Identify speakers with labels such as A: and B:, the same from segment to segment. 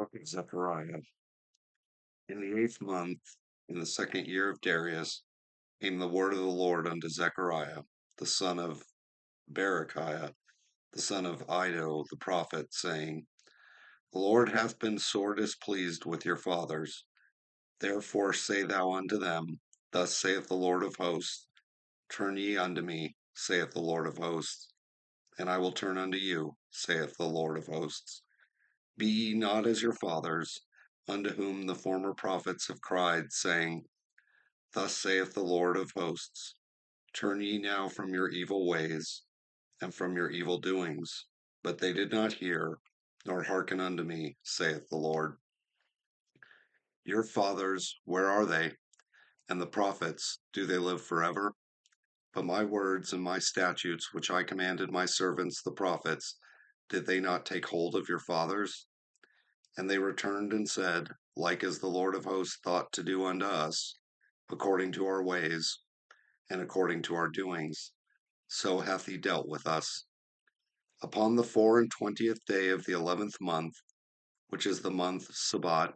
A: Book of Zechariah. In the 8th month, in the 2nd year of Darius, came the word of the Lord unto Zechariah, the son of Berechiah, the son of Iddo the prophet, saying, The Lord hath been sore displeased with your fathers. Therefore say thou unto them, Thus saith the Lord of hosts, Turn ye unto me, saith the Lord of hosts, and I will turn unto you, saith the Lord of hosts. Be ye not as your fathers, unto whom the former prophets have cried, saying, Thus saith the Lord of hosts, Turn ye now from your evil ways, and from your evil doings. But they did not hear, nor hearken unto me, saith the Lord. Your fathers, where are they? And the prophets, do they live forever? But my words and my statutes, which I commanded my servants the prophets, did they not take hold of your fathers? And they returned and said, Like as the Lord of hosts thought to do unto us, according to our ways, and according to our doings, so hath he dealt with us. Upon the 24th day of the 11th month, which is the month Sabbat,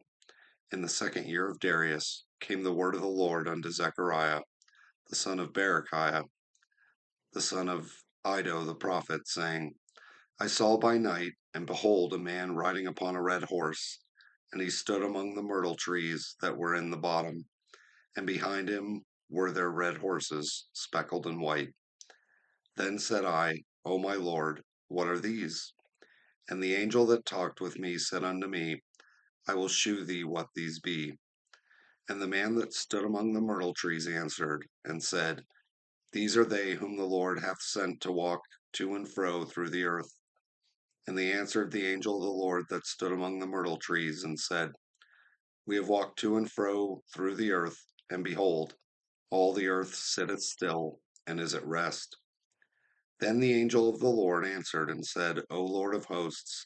A: in the 2nd year of Darius, came the word of the Lord unto Zechariah, the son of Berechiah, the son of Iddo the prophet, saying, I saw by night, and behold, a man riding upon a red horse, and he stood among the myrtle trees that were in the bottom, and behind him were their red horses, speckled and white. Then said I, O my Lord, what are these? And the angel that talked with me said unto me, I will shew thee what these be. And the man that stood among the myrtle trees answered, and said, These are they whom the Lord hath sent to walk to and fro through the earth. And they answered the angel of the Lord that stood among the myrtle trees, and said, We have walked to and fro through the earth, and behold, all the earth sitteth still, and is at rest. Then the angel of the Lord answered and said, O Lord of hosts,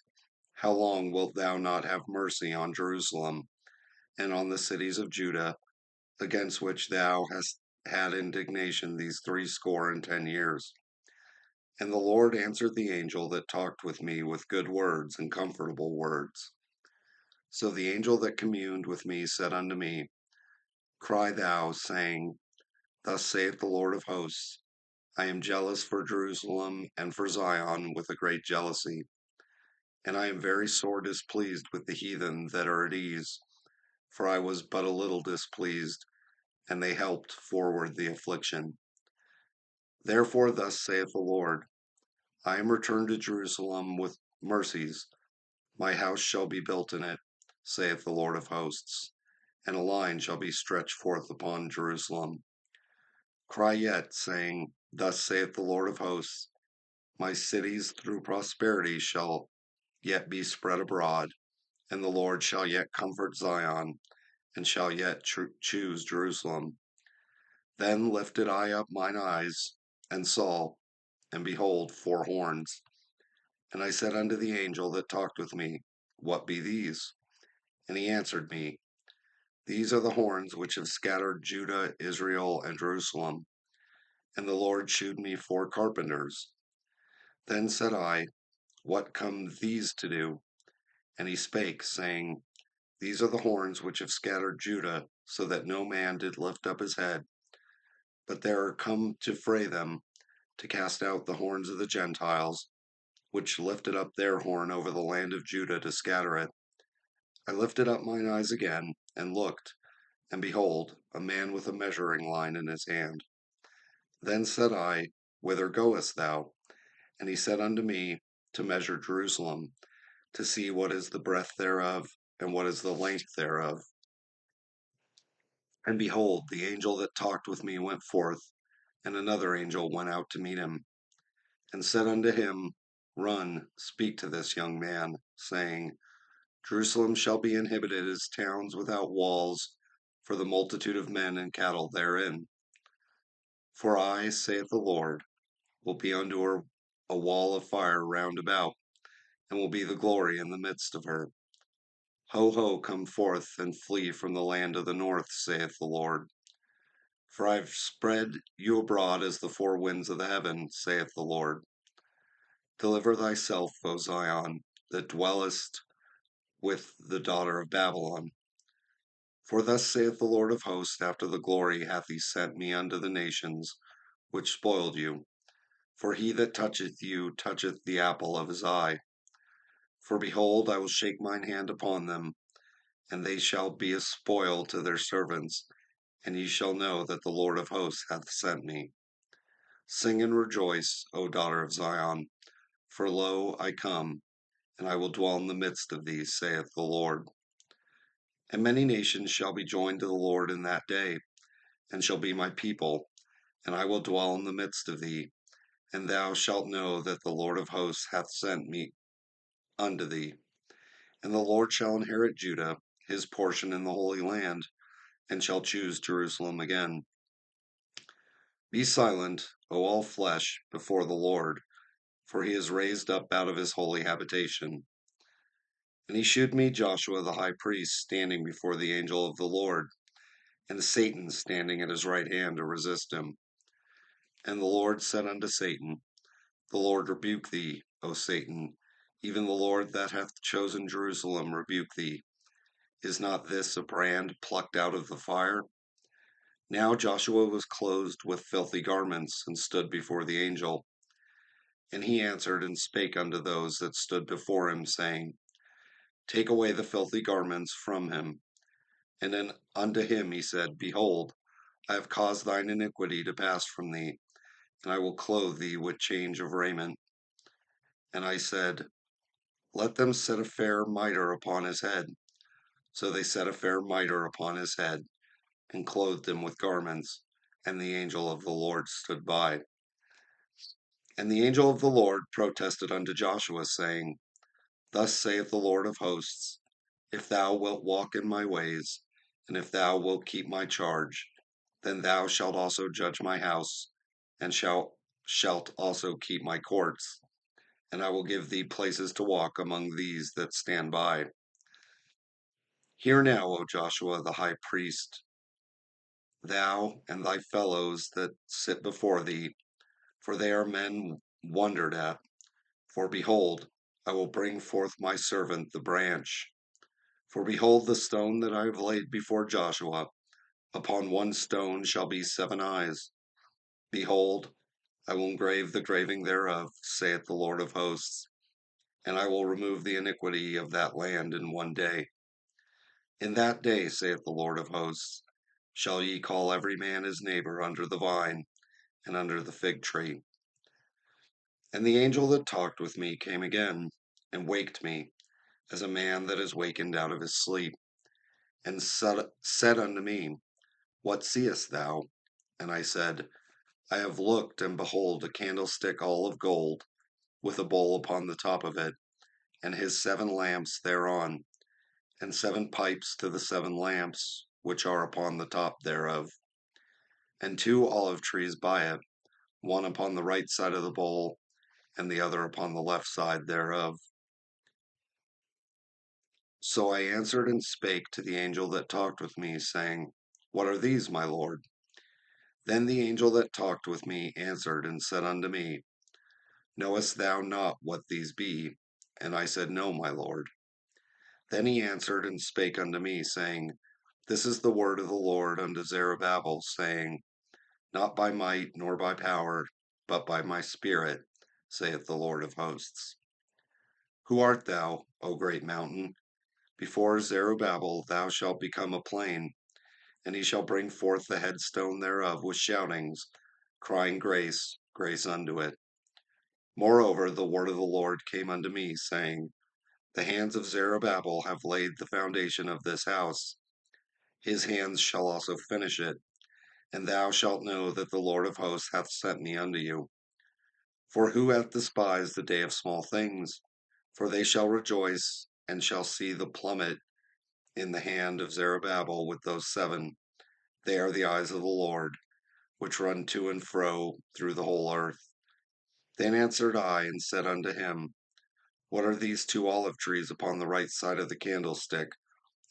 A: how long wilt thou not have mercy on Jerusalem and on the cities of Judah, against which thou hast had indignation these 60 and 10 years? And the Lord answered the angel that talked with me with good words and comfortable words. So the angel that communed with me said unto me, Cry thou, saying, Thus saith the Lord of hosts, I am jealous for Jerusalem and for Zion with a great jealousy, and I am very sore displeased with the heathen that are at ease, for I was but a little displeased, and they helped forward the affliction. Therefore thus saith the Lord, I am returned to Jerusalem with mercies, my house shall be built in it, saith the Lord of hosts, and a line shall be stretched forth upon Jerusalem. Cry yet, saying, Thus saith the Lord of hosts, My cities through prosperity shall yet be spread abroad, and the Lord shall yet comfort Zion, and shall yet choose Jerusalem. Then lifted I up mine eyes, and saw, and behold, 4 horns. And I said unto the angel that talked with me, What be these? And he answered me, These are the horns which have scattered Judah, Israel, and Jerusalem. And the Lord shewed me 4 carpenters. Then said I, What come these to do? And he spake, saying, These are the horns which have scattered Judah, so that no man did lift up his head. But they are come to fray them, to cast out the horns of the Gentiles, which lifted up their horn over the land of Judah to scatter it. I lifted up mine eyes again, and looked, and behold, a man with a measuring line in his hand. Then said I, Whither goest thou? And he said unto me, To measure Jerusalem, to see what is the breadth thereof, and what is the length thereof. And behold, the angel that talked with me went forth, and another angel went out to meet him, and said unto him, Run, speak to this young man, saying, Jerusalem shall be inhabited as towns without walls, for the multitude of men and cattle therein. For I, saith the Lord, will be unto her a wall of fire round about, and will be the glory in the midst of her. Ho, ho, come forth, and flee from the land of the north, saith the Lord. For I have spread you abroad as the 4 winds of the heaven, saith the Lord. Deliver thyself, O Zion, that dwellest with the daughter of Babylon. For thus saith the Lord of hosts, after the glory hath he sent me unto the nations which spoiled you. For he that toucheth you toucheth the apple of his eye. For behold, I will shake mine hand upon them, and they shall be a spoil to their servants, and ye shall know that the Lord of hosts hath sent me. Sing and rejoice, O daughter of Zion, for lo, I come, and I will dwell in the midst of thee, saith the Lord. And many nations shall be joined to the Lord in that day, and shall be my people, and I will dwell in the midst of thee, and thou shalt know that the Lord of hosts hath sent me unto thee. And the Lord shall inherit Judah, his portion in the Holy Land, and shall choose Jerusalem again. Be silent, O all flesh, before the Lord, for he is raised up out of his holy habitation. And he shewed me Joshua the high priest standing before the angel of the Lord, and Satan standing at his right hand to resist him. And the Lord said unto Satan, The Lord rebuke thee, O Satan, even the Lord that hath chosen Jerusalem rebuke thee. Is not this a brand plucked out of the fire? Now Joshua was clothed with filthy garments, and stood before the angel. And he answered and spake unto those that stood before him, saying, Take away the filthy garments from him. And then unto him he said, Behold, I have caused thine iniquity to pass from thee, and I will clothe thee with change of raiment. And I said, Let them set a fair mitre upon his head. So they set a fair mitre upon his head, and clothed him with garments. And the angel of the Lord stood by. And the angel of the Lord protested unto Joshua, saying, Thus saith the Lord of hosts, If thou wilt walk in my ways, and if thou wilt keep my charge, then thou shalt also judge my house, and shalt also keep my courts, and I will give thee places to walk among these that stand by. Hear now, O Joshua the high priest, thou and thy fellows that sit before thee, for they are men wondered at. For behold, I will bring forth my servant the branch. For behold, the stone that I have laid before Joshua, upon one stone shall be 7 eyes. Behold, I will engrave the graving thereof, saith the Lord of hosts, and I will remove the iniquity of that land in one day. In that day, saith the Lord of hosts, shall ye call every man his neighbor under the vine and under the fig tree. And the angel that talked with me came again, and waked me, as a man that is wakened out of his sleep, and said unto me, What seest thou? And I said, I have looked, and behold, a candlestick all of gold, with a bowl upon the top of it, and his 7 lamps thereon, and 7 pipes to the 7 lamps which are upon the top thereof, and 2 olive trees by it, one upon the right side of the bowl, and the other upon the left side thereof. So I answered and spake to the angel that talked with me, saying, What are these, my Lord? Then the angel that talked with me answered and said unto me, Knowest thou not what these be? And I said, No, my Lord. Then he answered and spake unto me, saying, This is the word of the Lord unto Zerubbabel, saying, Not by might nor by power, but by my spirit, saith the Lord of hosts. Who art thou, O great mountain? Before Zerubbabel thou shalt become a plain, and he shall bring forth the headstone thereof with shoutings, crying, Grace, grace unto it. Moreover, the word of the Lord came unto me, saying, The hands of Zerubbabel have laid the foundation of this house. His hands shall also finish it, and thou shalt know that the Lord of hosts hath sent me unto you. For who hath despised the day of small things? For they shall rejoice, and shall see the plummet in the hand of Zerubbabel with those 7. They are the eyes of the Lord, which run to and fro through the whole earth. Then answered I and said unto him, What are these 2 olive trees upon the right side of the candlestick,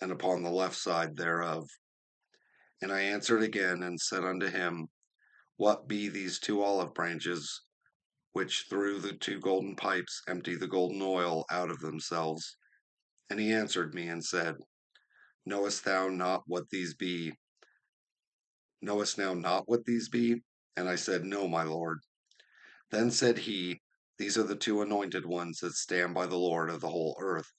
A: and upon the left side thereof? And I answered again and said unto him, What be these 2 olive branches, which through the 2 golden pipes empty the golden oil out of themselves? And he answered me and said, Knowest thou not what these be? Knowest thou not what these be? And I said, No, my Lord. Then said he, These are the two anointed ones that stand by the Lord of the whole earth.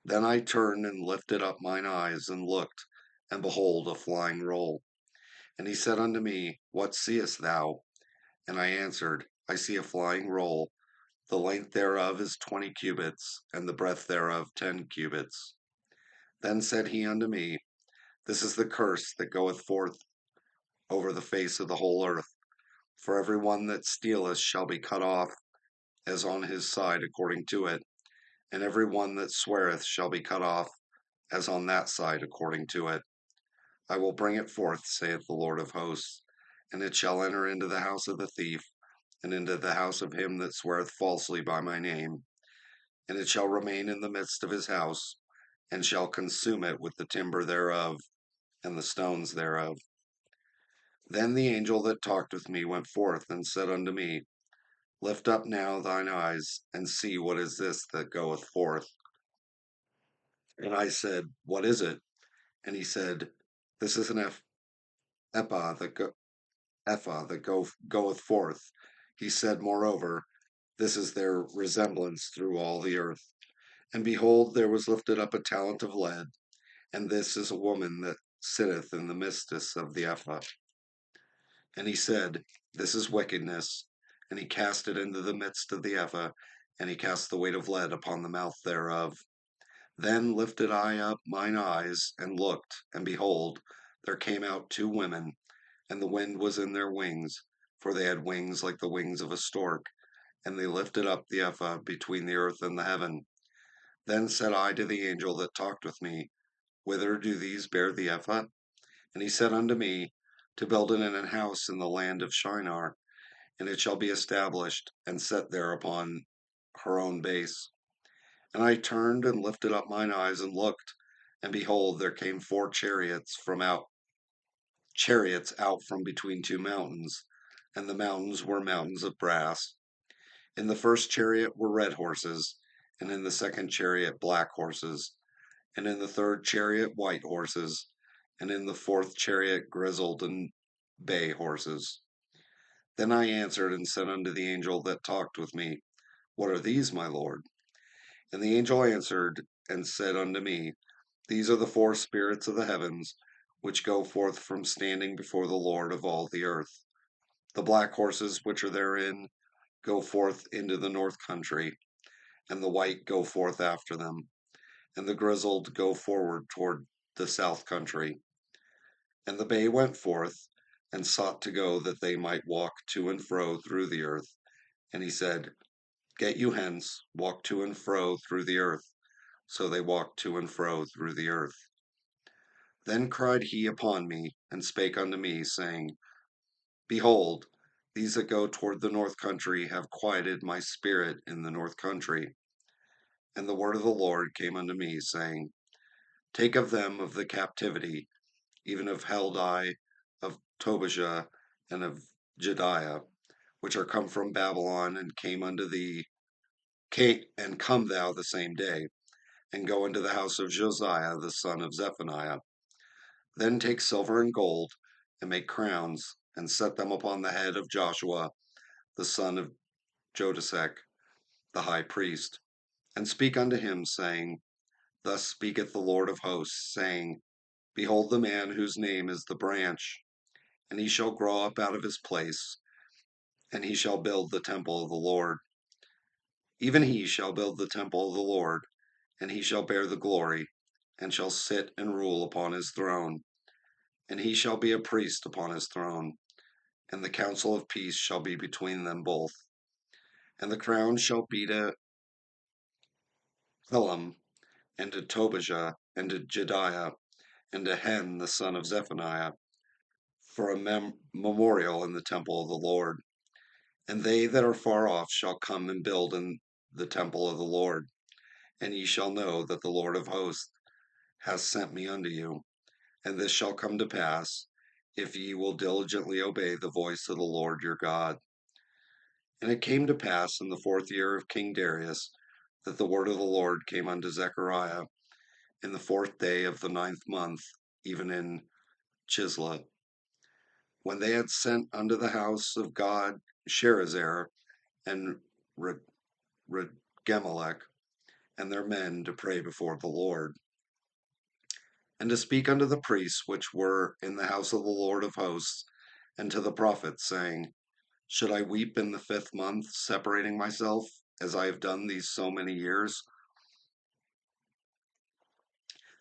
A: Then I turned and lifted up mine eyes and looked, and behold, a flying roll. And he said unto me, What seest thou? And I answered, I see a flying roll. The length thereof is 20 cubits, and the breadth thereof 10 cubits. Then said he unto me, This is the curse that goeth forth over the face of the whole earth. For every one that stealeth shall be cut off as on his side according to it, and every one that sweareth shall be cut off as on that side according to it. I will bring it forth, saith the Lord of hosts, and it shall enter into the house of the thief, and into the house of him that sweareth falsely by my name, and it shall remain in the midst of his house, and shall consume it with the timber thereof, and the stones thereof. Then the angel that talked with me went forth and said unto me, Lift up now thine eyes, and see what is this that goeth forth. And I said, What is it? And he said, This is an ephah that goeth forth. He said, Moreover, this is their resemblance through all the earth. And behold, there was lifted up a talent of lead, and this is a woman that sitteth in the midst of the ephah. And he said, This is wickedness. And he cast it into the midst of the ephah, and he cast the weight of lead upon the mouth thereof. Then lifted I up mine eyes, and looked, and behold, there came out two women, and the wind was in their wings, for they had wings like the wings of a stork, and they lifted up the ephah between the earth and the heaven. Then said I to the angel that talked with me, Whither do these bear the ephah? And he said unto me, To build it in an house in the land of Shinar, and it shall be established and set there upon her own base. And I turned and lifted up mine eyes and looked, and behold, there came chariots out from between two mountains, and the mountains were mountains of brass. In the first chariot were red horses, and in the second chariot black horses, and in the third chariot white horses, and in the fourth chariot grizzled and bay horses. Then I answered and said unto the angel that talked with me, What are these, my Lord? And the angel answered and said unto me, These are the four spirits of the heavens, which go forth from standing before the Lord of all the earth. The black horses which are therein go forth into the north country, and the white go forth after them, and the grizzled go forward toward the south country. And the bay went forth, and sought to go that they might walk to and fro through the earth. And he said, Get you hence, walk to and fro through the earth. So they walked to and fro through the earth. Then cried he upon me, and spake unto me, saying, Behold, these that go toward the north country have quieted my spirit in the north country. And the word of the Lord came unto me, saying, Take of them of the captivity, even of Heldai, of Tobijah, and of Jediah, which are come from Babylon, and came unto thee, and come thou the same day, and go into the house of Josiah the son of Zephaniah. Then take silver and gold, and make crowns, and set them upon the head of Joshua the son of Jodasek, the high priest, and speak unto him, saying, Thus speaketh the Lord of hosts, saying, Behold the man whose name is the branch, and he shall grow up out of his place, and he shall build the temple of the Lord. Even he shall build the temple of the Lord, and he shall bear the glory, and shall sit and rule upon his throne. And he shall be a priest upon his throne, and the counsel of peace shall be between them both. And the crown shall be to Elam, and to Tobijah, and to Jediah, and to Hen the son of Zephaniah, for a memorial in the temple of the Lord. And they that are far off shall come and build in the temple of the Lord. And ye shall know that the Lord of hosts hath sent me unto you. And this shall come to pass, if ye will diligently obey the voice of the Lord your God. And it came to pass in the 4th year of King Darius, that the word of the Lord came unto Zechariah in the 4th day of the 9th month, even in Chislev, when they had sent unto the house of God Sherezer and Regemelech and their men to pray before the Lord, and to speak unto the priests which were in the house of the Lord of hosts, and to the prophets, saying, Should I weep in the 5th month, separating myself, as I have done these so many years?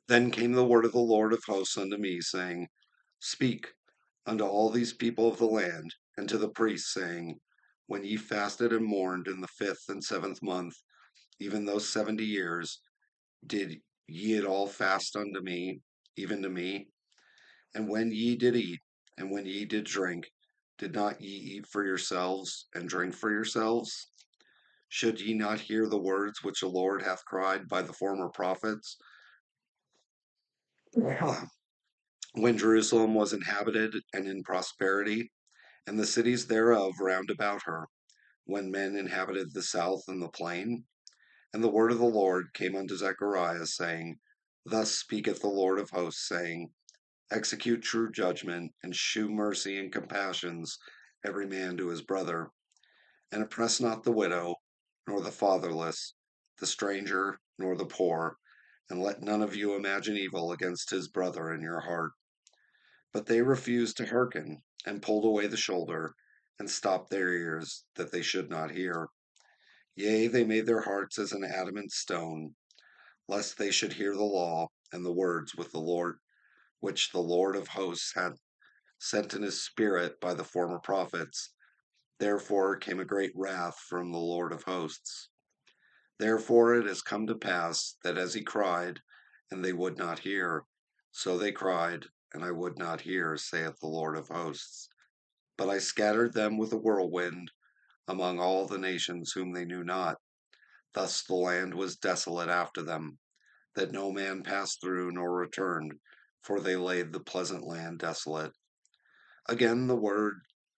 A: Then came the word of the Lord of hosts unto me, saying, Speak unto all these people of the land, and to the priests, saying, When ye fasted and mourned in the 5th and 7th month, even those 70 years, did ye at all fast unto me, even to me? And when ye did eat, and when ye did drink, did not ye eat for yourselves, and drink for yourselves? Should ye not hear the words which the Lord hath cried by the former prophets, when Jerusalem was inhabited and in prosperity, and the cities thereof round about her, when men inhabited the south and the plain? And the word of the Lord came unto Zechariah, saying, Thus speaketh the Lord of hosts, saying, Execute true judgment, and shew mercy and compassions every man to his brother, and oppress not the widow, nor the fatherless, the stranger, nor the poor, and let none of you imagine evil against his brother in your heart. But they refused to hearken, and pulled away the shoulder, and stopped their ears, that they should not hear. Yea, they made their hearts as an adamant stone, lest they should hear the law and the words with the Lord, which the Lord of hosts had sent in his spirit by the former prophets. Therefore came a great wrath from the Lord of hosts. Therefore it has come to pass that as he cried, and they would not hear, so they cried, and I would not hear, saith the Lord of hosts. But I scattered them with a whirlwind among all the nations whom they knew not. Thus the land was desolate after them, that no man passed through nor returned, for they laid the pleasant land desolate. Again the word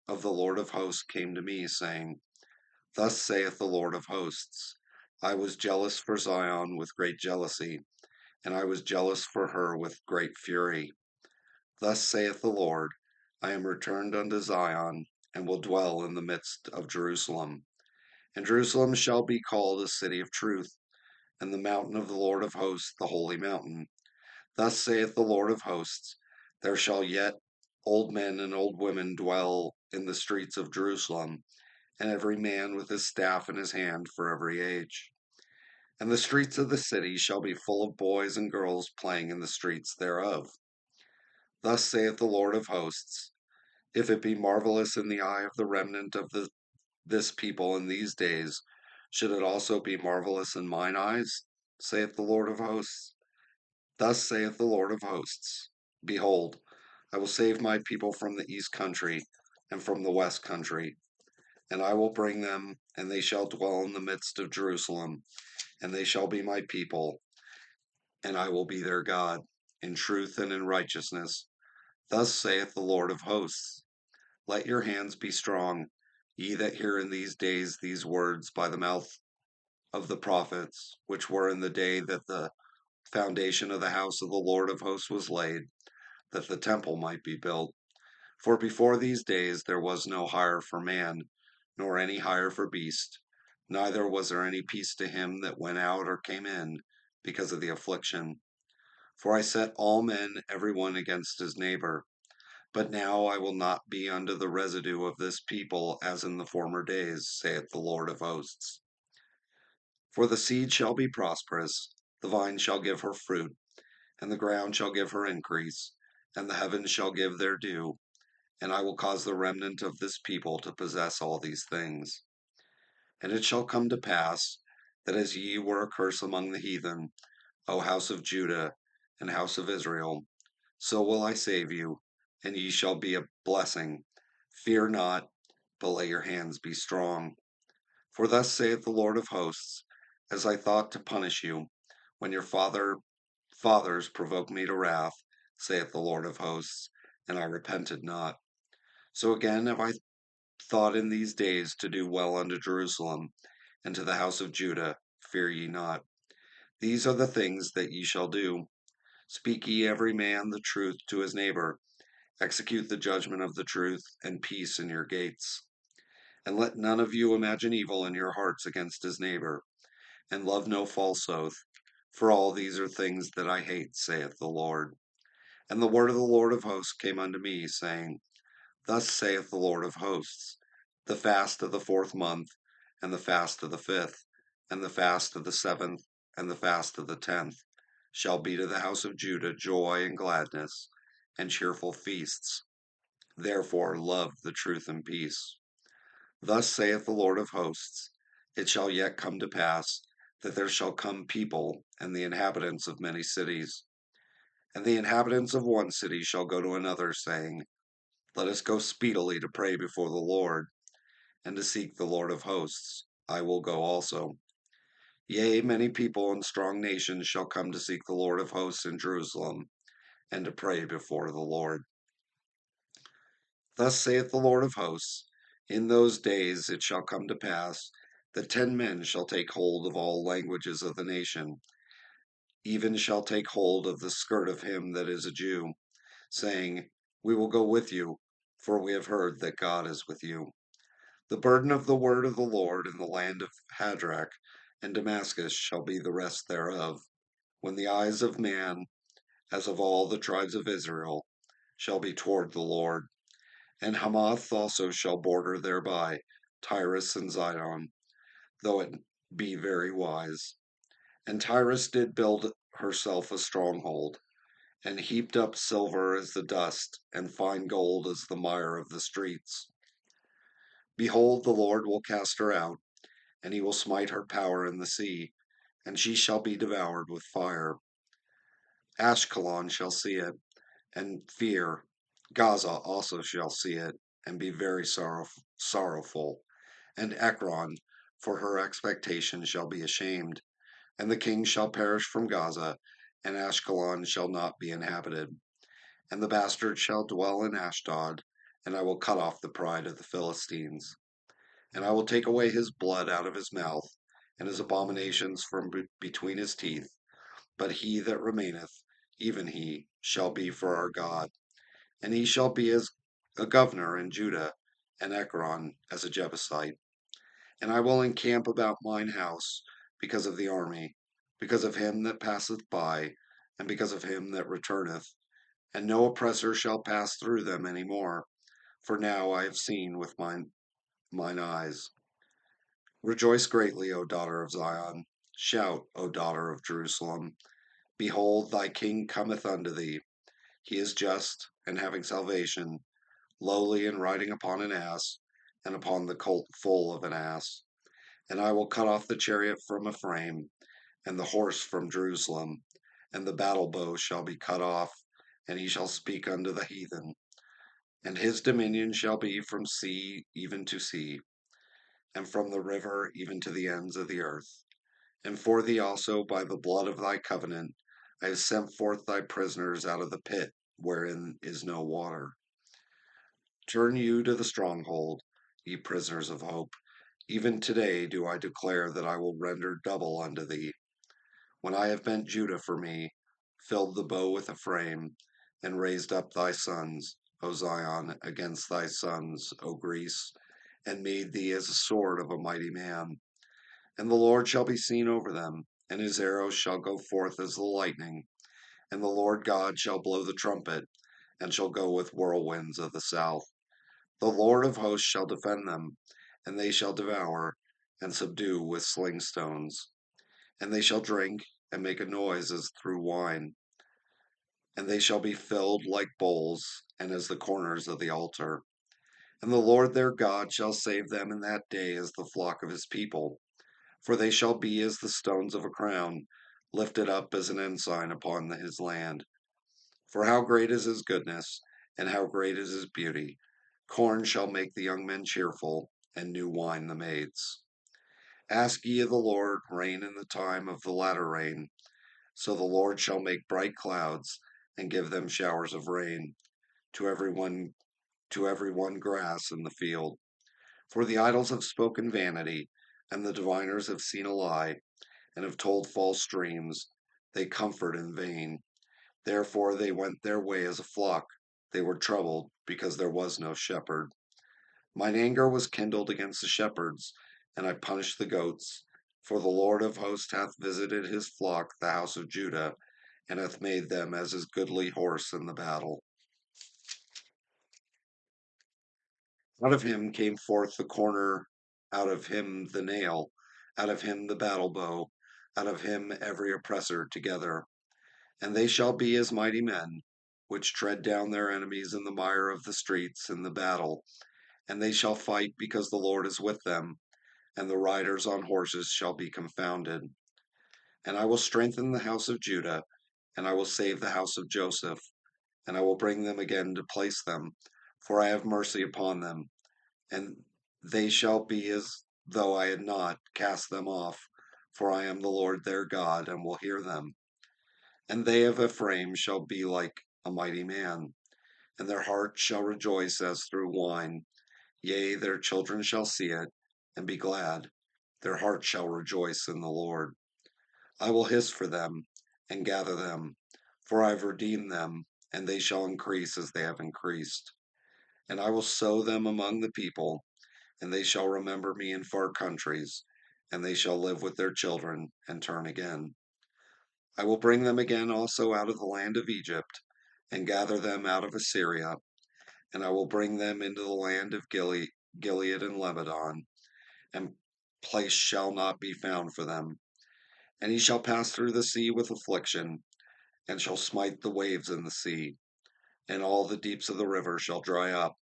A: of the Lord of hosts came to me, saying, Thus saith the Lord of hosts, I was jealous for Zion with great jealousy, and I was jealous for her with great fury. Thus saith the Lord, I am returned unto Zion, and will dwell in the midst of Jerusalem. And Jerusalem shall be called a city of truth, and the mountain of the Lord of hosts the holy mountain. Thus saith the Lord of hosts, There shall yet old men and old women dwell in the streets of Jerusalem, and every man with his staff in his hand for every age. And the streets of the city shall be full of boys and girls playing in the streets thereof. Thus saith the Lord of hosts, If it be marvelous in the eye of the remnant of this people in these days, should it also be marvelous in mine eyes, saith the Lord of hosts? Thus saith the Lord of hosts, Behold, I will save my people from the east country and from the west country, and I will bring them, and they shall dwell in the midst of Jerusalem, and they shall be my people, and I will be their God, in truth and in righteousness. Thus saith the Lord of hosts, Let your hands be strong, ye that hear in these days these words by the mouth of the prophets, which were in the day that the foundation of the house of the Lord of hosts was laid, that the temple might be built. For before these days there was no hire for man, nor any hire for beast, neither was there any peace to him that went out or came in, because of the affliction. For I set all men every one against his neighbor. But now I will not be unto the residue of this people as in the former days, saith the Lord of hosts. For the seed shall be prosperous, the vine shall give her fruit, and the ground shall give her increase, and the heavens shall give their dew, and I will cause the remnant of this people to possess all these things. And it shall come to pass, that as ye were a curse among the heathen, O house of Judah and house of Israel, so will I save you, and ye shall be a blessing. Fear not, but let your hands be strong. For thus saith the Lord of hosts, as I thought to punish you, when your fathers provoked me to wrath, saith the Lord of hosts, and I repented not. So again have I thought in these days to do well unto Jerusalem, and to the house of Judah. fear ye not. These are the things that ye shall do. Speak ye every man the truth to his neighbor. Execute the judgment of the truth, and peace in your gates. And let none of you imagine evil in your hearts against his neighbor, and love no false oath. For all these are things that I hate, saith the Lord. And the word of the Lord of hosts came unto me, saying, Thus saith the Lord of hosts, the fast of the 4th month, and the fast of the 5th, and the fast of the 7th, and the fast of the 10th, shall be to the house of Judah joy and gladness, and cheerful feasts. Therefore love the truth and peace. Thus saith the Lord of hosts, It shall yet come to pass, that there shall come people, and the inhabitants of many cities. And the inhabitants of one city shall go to another, saying, Let us go speedily to pray before the Lord, and to seek the Lord of hosts. I will go also. Yea, many people and strong nations shall come to seek the Lord of hosts in Jerusalem, and to pray before the Lord. Thus saith the Lord of hosts, In those days it shall come to pass, that 10 men shall take hold of all languages of the nation, even shall take hold of the skirt of him that is a Jew, saying, We will go with you, for we have heard that God is with you. The burden of the word of the Lord in the land of Hadrach and Damascus shall be the rest thereof, when the eyes of man, as of all the tribes of Israel, shall be toward the Lord. And Hamath also shall border thereby, Tyrus and Zidon, though it be very wise. And Tyrus did build herself a stronghold, and heaped up silver as the dust, and fine gold as the mire of the streets. Behold, the Lord will cast her out, and he will smite her power in the sea, and she shall be devoured with fire. Ashkelon shall see it, and fear. Gaza also shall see it, and be very sorrowful. And Ekron, for her expectation, shall be ashamed. And the king shall perish from Gaza, and Ashkelon shall not be inhabited. And the bastard shall dwell in Ashdod, and I will cut off the pride of the Philistines. And I will take away his blood out of his mouth, and his abominations from between his teeth. But he that remaineth, even he, shall be for our God. And he shall be as a governor in Judah, and Ekron as a Jebusite. And I will encamp about mine house, because of the army, because of him that passeth by, and because of him that returneth. And no oppressor shall pass through them any more, for now I have seen with mine eyes. Rejoice greatly, O daughter of Zion. Shout, O daughter of Jerusalem. Behold, thy king cometh unto thee. He is just, and having salvation, lowly, and riding upon an ass, and upon the colt foal of an ass. And I will cut off the chariot from Ephraim, and the horse from Jerusalem, and the battle bow shall be cut off, and he shall speak unto the heathen. And his dominion shall be from sea even to sea, and from the river even to the ends of the earth. And for thee also, by the blood of thy covenant, I have sent forth thy prisoners out of the pit, wherein is no water. Turn you to the stronghold, ye prisoners of hope. Even today do I declare that I will render double unto thee. When I have bent Judah for me, filled the bow with Ephraim, and raised up thy sons, O Zion, against thy sons, O Greece, and made thee as a sword of a mighty man. And the Lord shall be seen over them, and his arrows shall go forth as the lightning, and the Lord God shall blow the trumpet, and shall go with whirlwinds of the south. The Lord of hosts shall defend them, and they shall devour, and subdue with sling stones. And they shall drink, and make a noise as through wine. And they shall be filled like bowls, and as the corners of the altar. And the Lord their God shall save them in that day as the flock of his people. For they shall be as the stones of a crown, lifted up as an ensign upon his land. For how great is his goodness, and how great is his beauty! Corn shall make the young men cheerful, and new wine the maids. Ask ye of the Lord rain in the time of the latter rain. So the Lord shall make bright clouds, and give them showers of rain, to every one grass in the field. For the idols have spoken vanity, and the diviners have seen a lie, and have told false dreams. They comfort in vain. Therefore they went their way as a flock. They were troubled because there was no shepherd. Mine anger was kindled against the shepherds, and I punished the goats. For the Lord of hosts hath visited his flock, the house of Judah, and hath made them as his goodly horse in the battle. Out of him came forth the corner, out of him the nail, out of him the battle bow, out of him every oppressor together. And they shall be as mighty men, which tread down their enemies in the mire of the streets in the battle. And they shall fight because the Lord is with them, and the riders on horses shall be confounded. And I will strengthen the house of Judah, and I will save the house of Joseph, and I will bring them again to place them, for I have mercy upon them. And they shall be as though I had not cast them off, for I am the Lord their God, and will hear them. And they of Ephraim shall be like a mighty man, and their heart shall rejoice as through wine. Yea, their children shall see it, and be glad. Their heart shall rejoice in the Lord. I will hiss for them, and gather them, for I have redeemed them, and they shall increase as they have increased. And I will sow them among the people, and they shall remember me in far countries, and they shall live with their children, and turn again. I will bring them again also out of the land of Egypt, and gather them out of Assyria, and I will bring them into the land of Gilead and Lebanon, and place shall not be found for them. And he shall pass through the sea with affliction, and shall smite the waves in the sea, and all the deeps of the river shall dry up,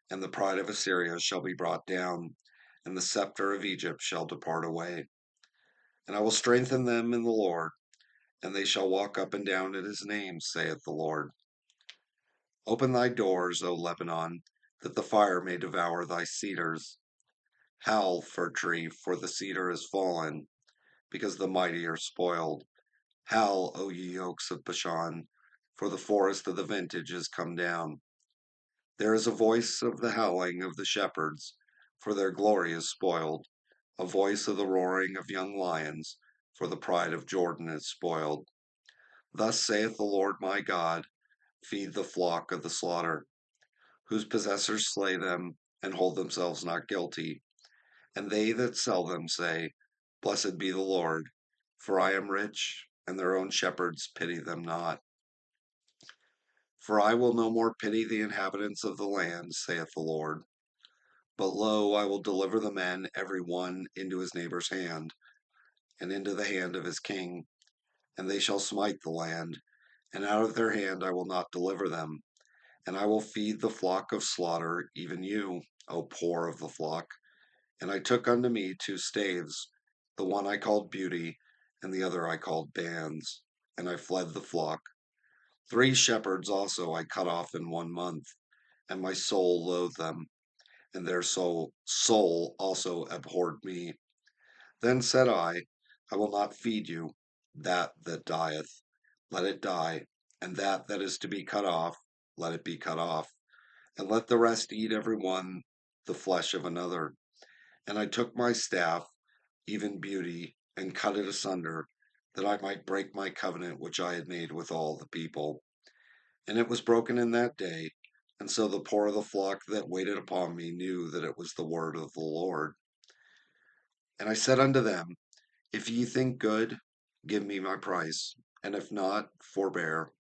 A: and the pride of Assyria shall be brought down, and the scepter of Egypt shall depart away. And I will strengthen them in the Lord, and they shall walk up and down at his name, saith the Lord. Open thy doors, O Lebanon, that the fire may devour thy cedars. Howl, fir tree, for the cedar is fallen, because the mighty are spoiled. Howl, O ye oaks of Bashan, for the forest of the vintage is come down. There is a voice of the howling of the shepherds, for their glory is spoiled, a voice of the roaring of young lions, for the pride of Jordan is spoiled. Thus saith the Lord my God, feed the flock of the slaughter, whose possessors slay them, and hold themselves not guilty. And they that sell them say, Blessed be the Lord, for I am rich, and their own shepherds pity them not. For I will no more pity the inhabitants of the land, saith the Lord. But lo, I will deliver the men every one into his neighbor's hand, and into the hand of his king, and they shall smite the land, and out of their hand I will not deliver them. And I will feed the flock of slaughter, even you, O poor of the flock. And I took unto me 2 staves, the one I called Beauty, and the other I called Bands, and I fled the flock. 3 shepherds also I cut off in 1 month, and my soul loathed them, and their soul also abhorred me. Then said I will not feed you that dieth, let it die, and that is to be cut off, let it be cut off, and let the rest eat every one the flesh of another. And I took my staff, even Beauty, and cut it asunder, that I might break my covenant which I had made with all the people. And it was broken in that day, and so the poor of the flock that waited upon me knew that it was the word of the Lord. And I said unto them, If ye think good, give me my price, and if not, forbear.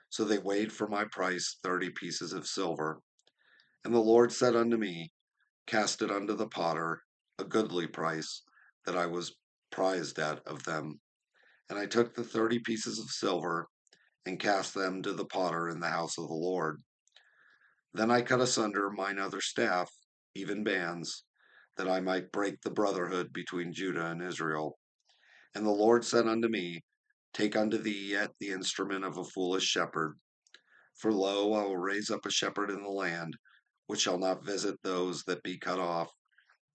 A: So they weighed for my price 30 pieces of silver. And the Lord said unto me, Cast it unto the potter, a goodly price, that I was prized at of them. And I took the 30 pieces of silver, and cast them to the potter in the house of the Lord. Then I cut asunder mine other staff, even Bands, that I might break the brotherhood between Judah and Israel. And the Lord said unto me, Take unto thee yet the instrument of a foolish shepherd. For lo, I will raise up a shepherd in the land, which shall not visit those that be cut off,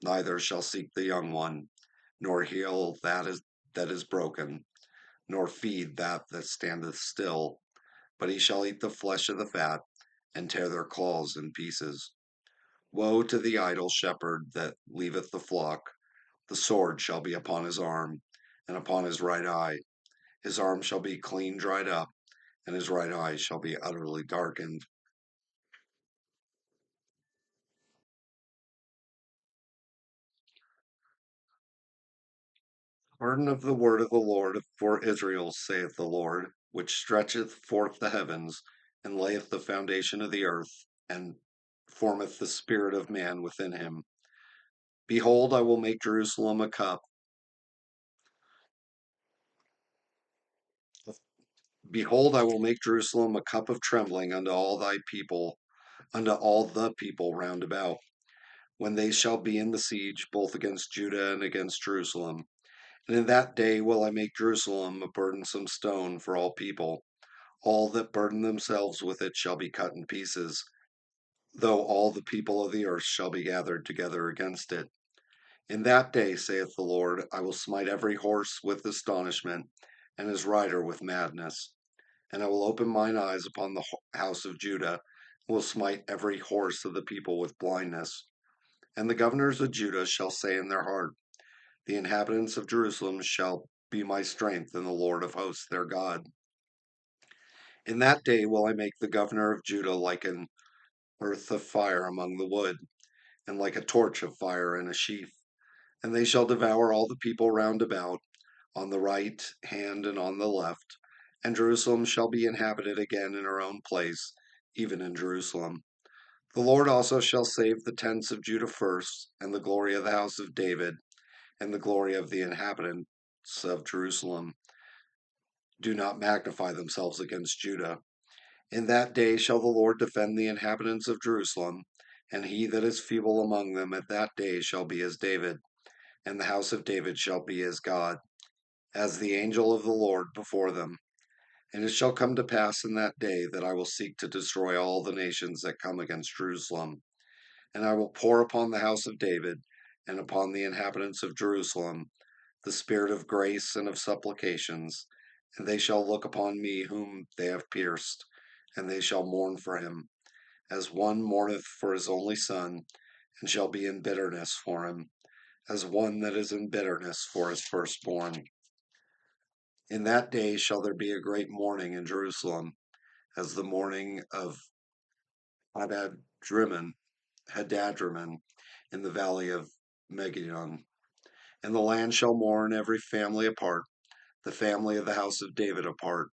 A: neither shall seek the young one, nor heal that is broken, nor feed that standeth still, but he shall eat the flesh of the fat, and tear their claws in pieces. Woe to the idle shepherd that leaveth the flock, the sword shall be upon his arm, and upon his right eye. His arm shall be clean dried up, and his right eye shall be utterly darkened. Burden of the word of the Lord for Israel, saith the Lord, which stretcheth forth the heavens, and layeth the foundation of the earth, and formeth the spirit of man within him. Behold, I will make Jerusalem a cup. Behold, I will make Jerusalem a cup of trembling unto all thy people, unto all the people round about, when they shall be in the siege, both against Judah and against Jerusalem. And in that day will I make Jerusalem a burdensome stone for all people. All that burden themselves with it shall be cut in pieces, though all the people of the earth shall be gathered together against it. In that day, saith the Lord, I will smite every horse with astonishment, and his rider with madness. And I will open mine eyes upon the house of Judah, and will smite every horse of the people with blindness. And the governors of Judah shall say in their heart, the inhabitants of Jerusalem shall be my strength, and the Lord of hosts their God. In that day will I make the governor of Judah like an earth of fire among the wood, and like a torch of fire in a sheaf. And they shall devour all the people round about, on the right hand and on the left. And Jerusalem shall be inhabited again in her own place, even in Jerusalem. The Lord also shall save the tents of Judah first, and the glory of the house of David, and the glory of the inhabitants of Jerusalem do not magnify themselves against Judah. In that day shall the Lord defend the inhabitants of Jerusalem, and he that is feeble among them at that day shall be as David, and the house of David shall be as God, as the angel of the Lord before them. And it shall come to pass in that day that I will seek to destroy all the nations that come against Jerusalem. And I will pour upon the house of David and upon the inhabitants of Jerusalem the spirit of grace and of supplications, and they shall look upon me whom they have pierced, and they shall mourn for him, as one mourneth for his only son, and shall be in bitterness for him, as one that is in bitterness for his firstborn. In that day shall there be a great mourning in Jerusalem, as the mourning of Hadadrimmon, Hadadrimmon in the valley of Megiddon. And the land shall mourn every family apart, the family of the house of David apart,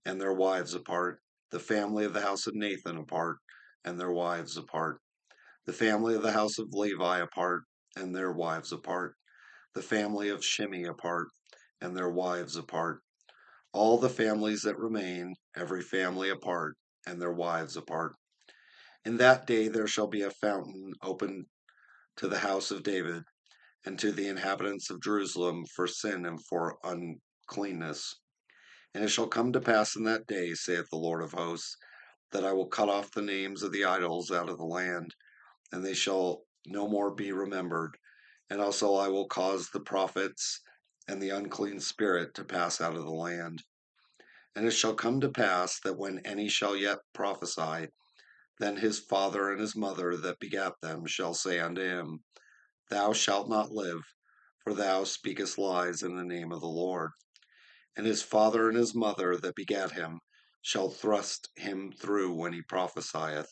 A: and their wives apart, the family of the house of Nathan apart, and their wives apart, the family of the house of Levi apart, and their wives apart, the family of Shimei apart, and their wives apart, all the families that remain, every family apart, and their wives apart. In that day there shall be a fountain opened to the house of David, and to the inhabitants of Jerusalem for sin and for uncleanness. And it shall come to pass in that day, saith the Lord of hosts, that I will cut off the names of the idols out of the land, and they shall no more be remembered. And also I will cause the prophets and the unclean spirit to pass out of the land. And it shall come to pass that when any shall yet prophesy, then his father and his mother that begat them shall say unto him, Thou shalt not live, for thou speakest lies in the name of the Lord. And his father and his mother that begat him shall thrust him through when he prophesieth.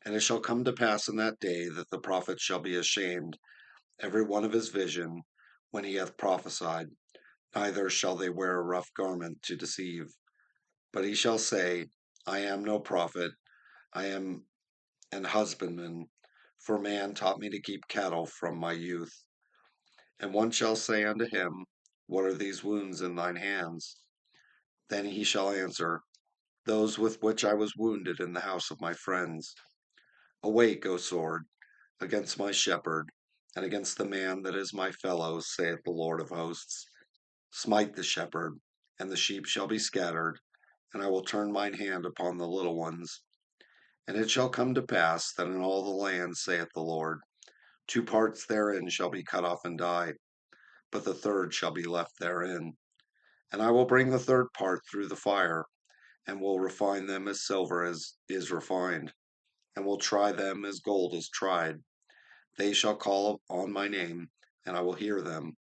A: And it shall come to pass in that day that the prophet shall be ashamed, every one of his vision, when he hath prophesied, neither shall they wear a rough garment to deceive. But he shall say, I am no prophet, I am an husbandman, for man taught me to keep cattle from my youth. And one shall say unto him, What are these wounds in thine hands? Then he shall answer, Those with which I was wounded in the house of my friends. Awake, O sword, against my shepherd, and against the man that is my fellow, saith the Lord of hosts. Smite the shepherd, and the sheep shall be scattered, and I will turn mine hand upon the little ones. And it shall come to pass that in all the land, saith the Lord, 2 parts therein shall be cut off and die, but the third shall be left therein. And I will bring the third part through the fire, and will refine them as silver as is refined, and will try them as gold is tried. They shall call on my name, and I will hear them.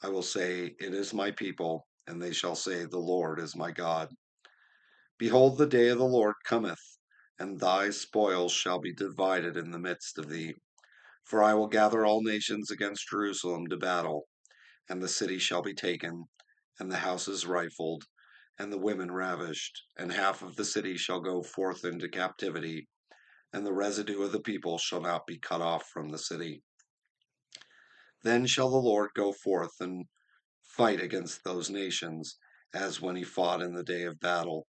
A: I will say, It is my people, and they shall say, The Lord is my God. Behold, the day of the Lord cometh, and thy spoils shall be divided in the midst of thee. For I will gather all nations against Jerusalem to battle, and the city shall be taken, and the houses rifled, and the women ravished, and half of the city shall go forth into captivity, and the residue of the people shall not be cut off from the city. Then shall the Lord go forth and fight against those nations, as when he fought in the day of battle.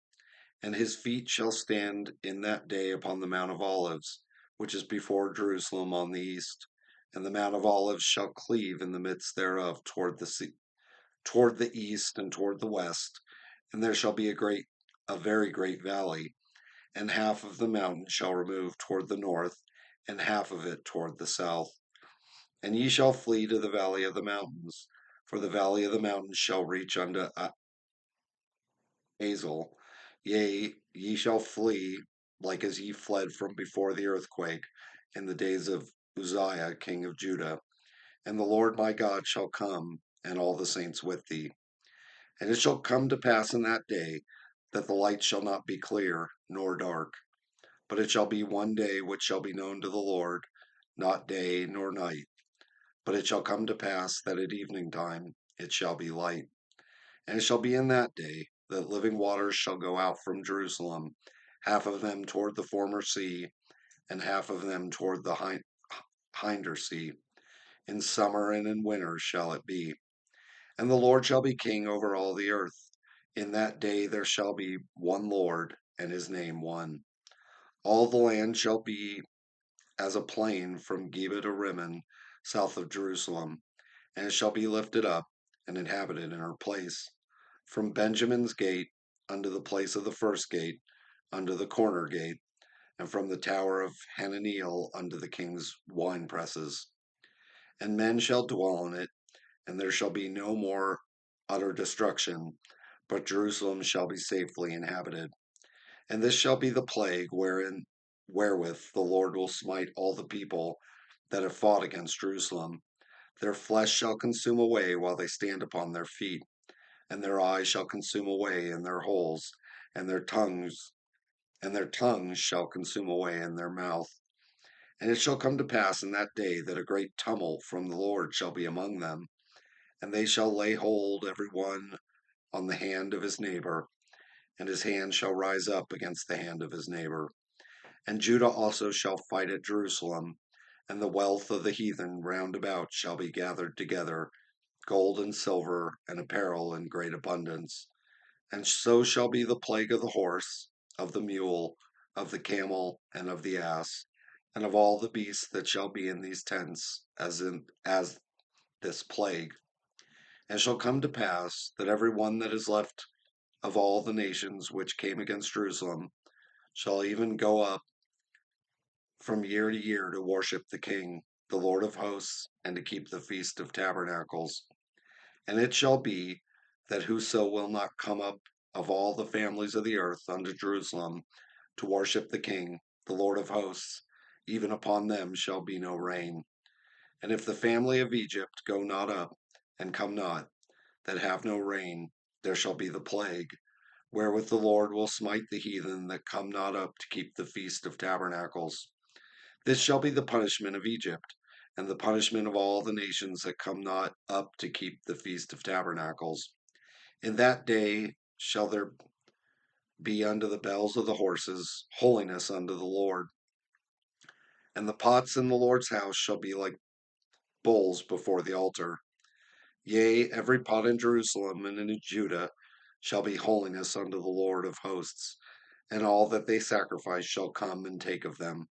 A: And his feet shall stand in that day upon the Mount of Olives, which is before Jerusalem on the east. And the Mount of Olives shall cleave in the midst thereof toward the sea, toward the east and toward the west. And there shall be a very great valley, and half of the mountain shall remove toward the north, and half of it toward the south. And ye shall flee to the valley of the mountains, for the valley of the mountains shall reach unto Hazel. Yea, ye shall flee, like as ye fled from before the earthquake in the days of Uzziah king of Judah. And the Lord my God shall come, and all the saints with thee. And it shall come to pass in that day that the light shall not be clear nor dark, but it shall be one day which shall be known to the Lord, not day nor night. But it shall come to pass that at evening time it shall be light. And it shall be in that day that living waters shall go out from Jerusalem, half of them toward the former sea, and half of them toward the hinder sea. In summer and in winter shall it be. And the Lord shall be king over all the earth. In that day there shall be one Lord, and his name one. All the land shall be as a plain from Geba to Rimmon, south of Jerusalem, and it shall be lifted up and inhabited in her place. From Benjamin's gate unto the place of the first gate, unto the corner gate, and from the tower of Hananiel unto the king's wine presses. And men shall dwell in it, and there shall be no more utter destruction, but Jerusalem shall be safely inhabited. And this shall be the plague wherewith the Lord will smite all the people that have fought against Jerusalem. Their flesh shall consume away while they stand upon their feet, and their eyes shall consume away in their holes, and their tongues shall consume away in their mouth. And it shall come to pass in that day that a great tumult from the Lord shall be among them, and they shall lay hold every one on the hand of his neighbor, and his hand shall rise up against the hand of his neighbor. And Judah also shall fight at Jerusalem, and the wealth of the heathen round about shall be gathered together, gold and silver and apparel in great abundance. And so shall be the plague of the horse, of the mule, of the camel, and of the ass, and of all the beasts that shall be in these tents, as this plague. And it shall come to pass that every one that is left of all the nations which came against Jerusalem shall even go up from year to year to worship the King, the Lord of hosts, and to keep the feast of tabernacles. And it shall be that whoso will not come up of all the families of the earth unto Jerusalem to worship the King, the Lord of hosts, even upon them shall be no rain. And if the family of Egypt go not up, and come not, that have no rain, there shall be the plague, wherewith the Lord will smite the heathen that come not up to keep the feast of tabernacles. This shall be the punishment of Egypt, and the punishment of all the nations that come not up to keep the feast of tabernacles. In that day shall there be unto the bells of the horses holiness unto the Lord. And the pots in the Lord's house shall be like bowls before the altar. Yea, every pot in Jerusalem and in Judah shall be holiness unto the Lord of hosts, and all that they sacrifice shall come and take of them,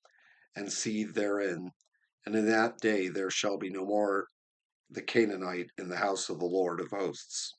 A: and seethe therein. And in that day there shall be no more the Canaanite in the house of the Lord of hosts.